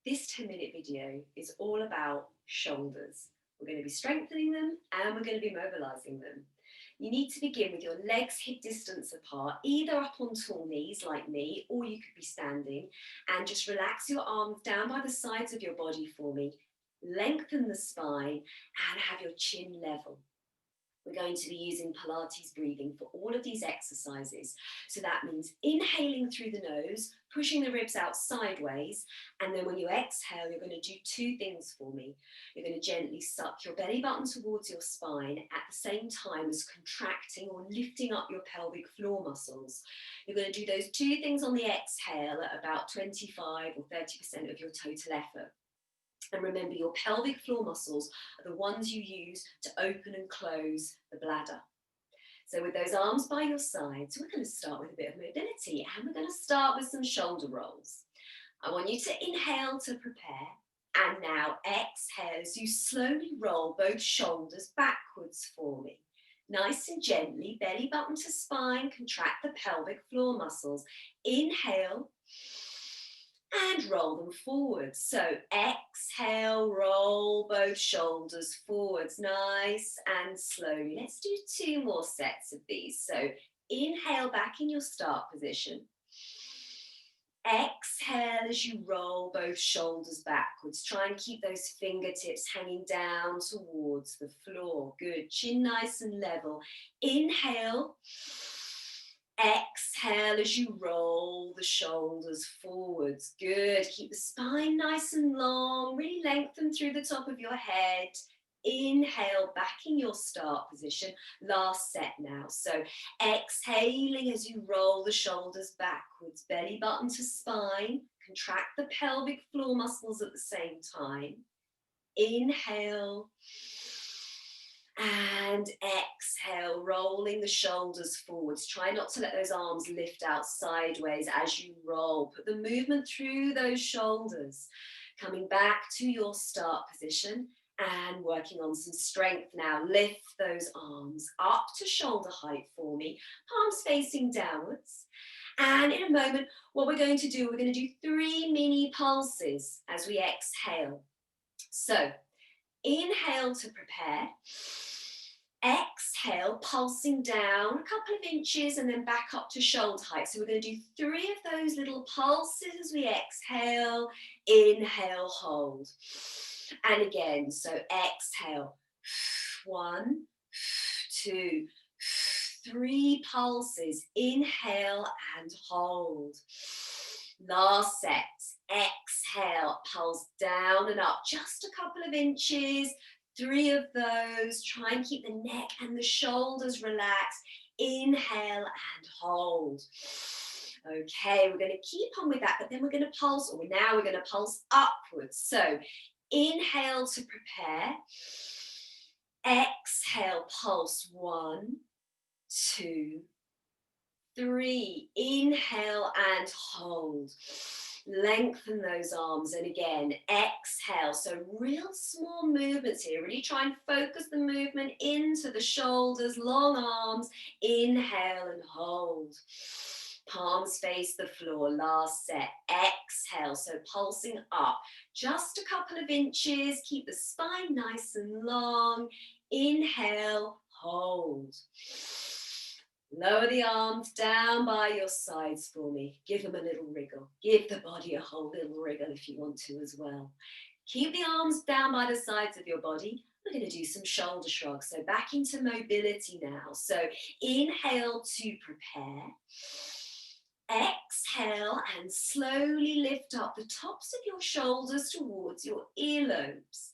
This 10-minute video is all about shoulders. We're going to be strengthening them and we're going to be mobilizing them. You need to begin with your legs hip distance apart, either up on tall knees like me, or you could be standing, and just relax your arms down by the sides of your body for me. Lengthen the spine and have your chin level. We're going to be using Pilates breathing for all of these exercises. So that means inhaling through the nose, pushing the ribs out sideways, and then when you exhale, you're going to do two things for me. You're going to gently suck your belly button towards your spine at the same time as contracting or lifting up your pelvic floor muscles. You're going to do those two things on the exhale at about 25 or 30% of your total effort. And remember, your pelvic floor muscles are the ones you use to open and close the bladder. So with those arms by your sides, we're going to start with a bit of mobility, and we're going to start with some shoulder rolls. I want you to inhale to prepare, and now exhale as you slowly roll both shoulders backwards for me. Nice and gently, belly button to spine, contract the pelvic floor muscles. Inhale and roll them forwards. So exhale, roll both shoulders forwards, nice and slowly. Let's do two more sets of these. So inhale back in your start position. Exhale as you roll both shoulders backwards. Try and keep those fingertips hanging down towards the floor. Good, chin nice and level. Inhale. Exhale as you roll the shoulders forwards. Good. Keep the spine nice and long. Really lengthen through the top of your head. Inhale back in your start position. Last set now. So exhaling as you roll the shoulders backwards. Belly button to spine. Contract the pelvic floor muscles at the same time. Inhale. And exhale, rolling the shoulders forwards. Try not to let those arms lift out sideways as you roll. Put the movement through those shoulders. Coming back to your start position and working on some strength now. Lift those arms up to shoulder height for me. Palms facing downwards. And in a moment, what we're going to do, we're going to do 3 mini pulses as we exhale. So inhale to prepare. Exhale, pulsing down a couple of inches and then back up to shoulder height. So we're going to do 3 of those little pulses as we exhale. Inhale, hold. And again, so exhale. 1, 2, 3 pulses. Inhale and hold. Last set. Exhale, pulse down and up just a couple of inches. 3 of those. Try and keep the neck and the shoulders relaxed. Inhale and hold. Okay, we're going to keep on with that, but then we're going to pulse, or now we're going to pulse upwards. So inhale to prepare. Exhale, pulse 1, 2, 3. Inhale and hold. Lengthen those arms, and again, exhale. So real small movements here. Really try and focus the movement into the shoulders, long arms. Inhale and hold. Palms face the floor. Last set. Exhale. So pulsing up just a couple of inches. Keep the spine nice and long. Inhale, hold. Lower the arms down by your sides for me. Give them a little wriggle. Give the body a whole little wriggle if you want to as well. Keep the arms down by the sides of your body. We're going to do some shoulder shrugs. So back into mobility now. So inhale to prepare. Exhale and slowly lift up the tops of your shoulders towards your earlobes.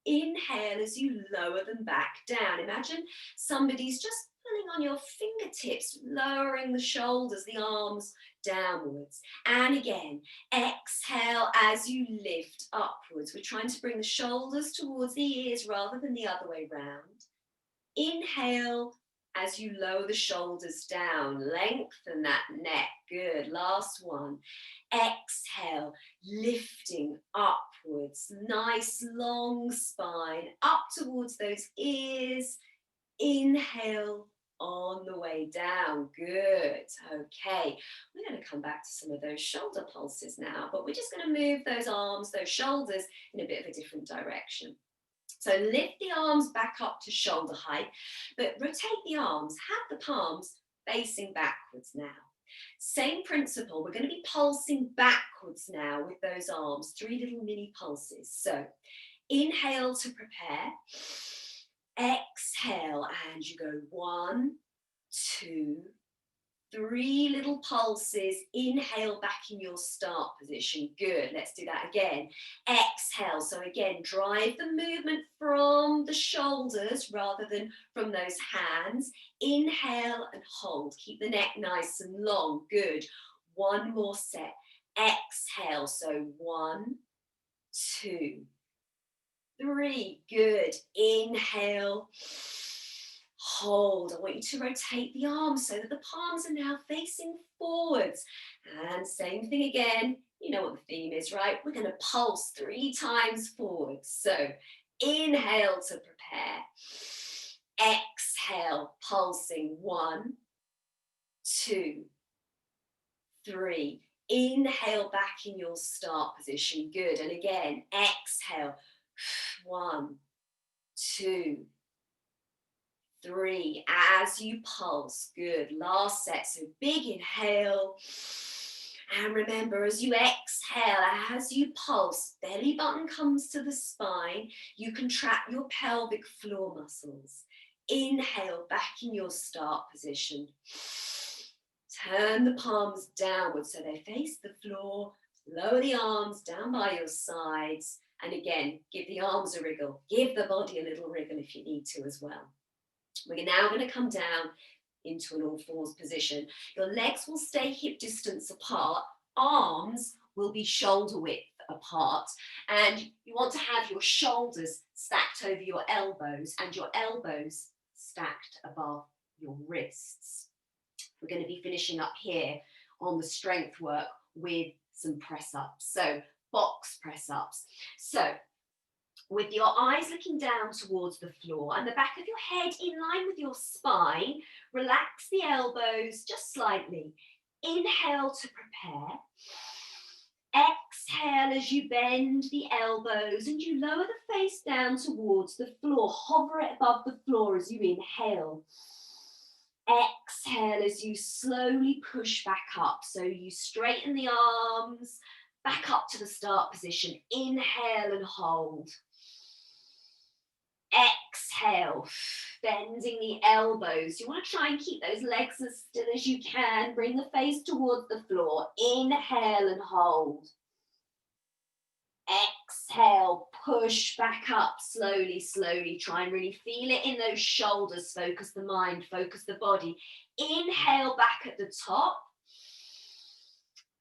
Inhale as you lower them back down. Imagine somebody's just pulling on your fingertips, lowering the shoulders, the arms downwards. And again, exhale as you lift upwards. We're trying to bring the shoulders towards the ears rather than the other way round. Inhale as you lower the shoulders down. Lengthen that neck. Good. Last one. Exhale, lifting upwards. Nice long spine up towards those ears. Inhale on the way down. Good. Okay. We're going to come back to some of those shoulder pulses now, but we're just going to move those arms, those shoulders in a bit of a different direction. So lift the arms back up to shoulder height, but rotate the arms. Have the palms facing backwards now. Same principle. We're going to be pulsing backwards now with those arms. 3 little mini pulses. So inhale to prepare. Exhale, and you go 1, 2, 3 little pulses. Inhale back in your start position. Good. Let's do that again. Exhale. So again, drive the movement from the shoulders rather than from those hands. Inhale and hold. Keep the neck nice and long. Good. 1 more set. Exhale. So 1, 2, 3. Good. Inhale. Hold. I want you to rotate the arms so that the palms are now facing forwards. And same thing again. You know what the theme is, right? We're going to pulse 3 times forwards. So inhale to prepare. Exhale, pulsing 1, 2, 3. Inhale back in your start position. Good. And again, exhale. 1, 2, 3, as you pulse. Good. Last set. So big inhale. And remember, as you exhale, as you pulse, belly button comes to the spine. You contract your pelvic floor muscles. Inhale back in your start position. Turn the palms downwards so they face the floor. Lower the arms down by your sides. And again, give the arms a wriggle. Give the body a little wriggle if you need to as well. We're now going to come down into an all fours position. Your legs will stay hip distance apart. Arms will be shoulder width apart. And you want to have your shoulders stacked over your elbows and your elbows stacked above your wrists. We're going to be finishing up here on the strength work with some press ups. So box press ups. So with your eyes looking down towards the floor and the back of your head in line with your spine, relax the elbows just slightly. Inhale to prepare. Exhale as you bend the elbows and you lower the face down towards the floor. Hover it above the floor as you inhale. Exhale as you slowly push back up. So you straighten the arms, back up to the start position. Inhale and hold. Exhale, bending the elbows. You want to try and keep those legs as still as you can. Bring the face towards the floor. Inhale and hold. Exhale, push back up slowly, slowly. Try and really feel it in those shoulders. Focus the mind, focus the body. Inhale back at the top.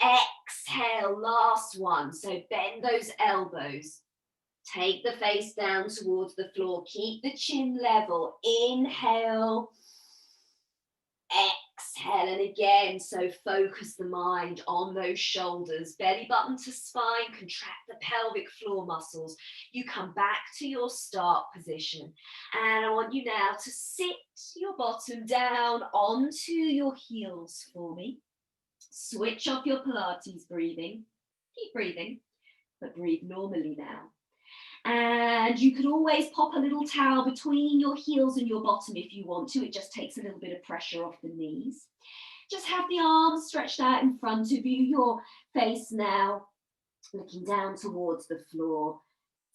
Exhale, last one. So bend those elbows. Take the face down towards the floor. Keep the chin level. Inhale. Exhale. And again, so focus the mind on those shoulders. Belly button to spine. Contract the pelvic floor muscles. You come back to your start position. And I want you now to sit your bottom down onto your heels for me. Switch off your Pilates breathing. Keep breathing, but breathe normally now. And you can always pop a little towel between your heels and your bottom if you want to. It just takes a little bit of pressure off the knees. Just have the arms stretched out in front of you. Your face now looking down towards the floor.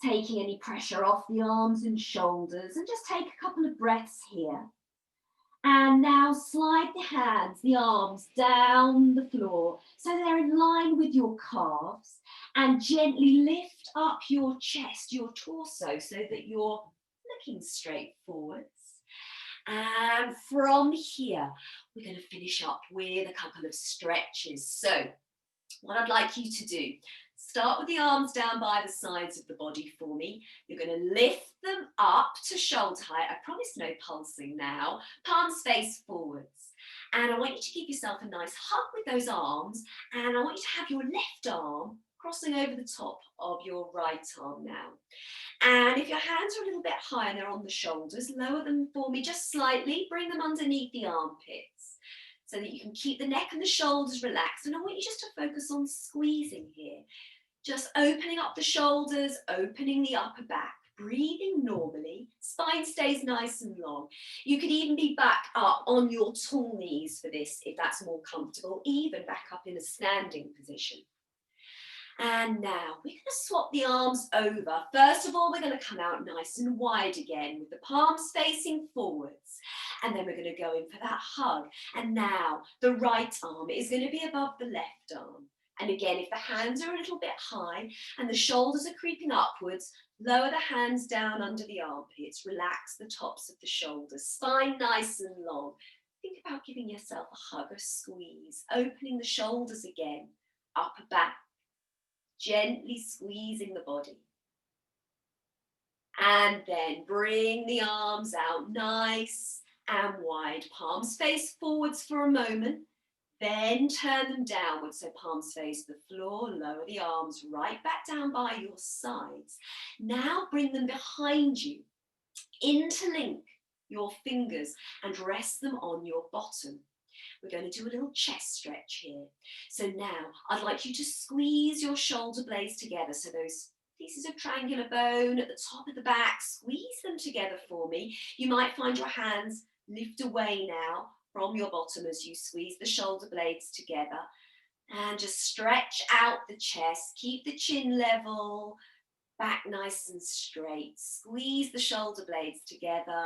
Taking any pressure off the arms and shoulders. And just take a couple of breaths here. And now slide the hands, the arms down the floor so they're in line with your calves, and gently lift up your chest, your torso, so that you're looking straight forwards. And from here, we're going to finish up with a couple of stretches. So what I'd like you to do, start with the arms down by the sides of the body for me. You're going to lift them up to shoulder height. I promise no pulsing now. Palms face forwards. And I want you to give yourself a nice hug with those arms. And I want you to have your left arm crossing over the top of your right arm now. And if your hands are a little bit high and they're on the shoulders, lower them for me just slightly, bring them underneath the armpits so that you can keep the neck and the shoulders relaxed. And I want you just to focus on squeezing here. Just opening up the shoulders, opening the upper back, breathing normally, spine stays nice and long. You could even be back up on your tall knees for this if that's more comfortable, even back up in a standing position. And now we're going to swap the arms over. First of all, we're going to come out nice and wide again with the palms facing forwards. And then we're going to go in for that hug. And now the right arm is going to be above the left arm. And again, if the hands are a little bit high and the shoulders are creeping upwards, lower the hands down under the armpits. Relax the tops of the shoulders. Spine nice and long. Think about giving yourself a hug, a squeeze. Opening the shoulders again. Upper back. Gently squeezing the body. And then bring the arms out nice and wide. Palms face forwards for a moment. Then turn them downwards, so palms face the floor. Lower the arms right back down by your sides. Now bring them behind you. Interlink your fingers and rest them on your bottom. We're going to do a little chest stretch here. So now I'd like you to squeeze your shoulder blades together. So those pieces of triangular bone at the top of the back, squeeze them together for me. You might find your hands lift away now from your bottom as you squeeze the shoulder blades together. And just stretch out the chest. Keep the chin level, back nice and straight. Squeeze the shoulder blades together,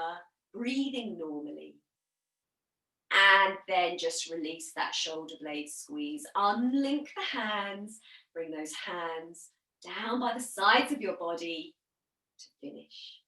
breathing normally. And then just release that shoulder blade squeeze. Unlink the hands. Bring those hands down by the sides of your body to finish.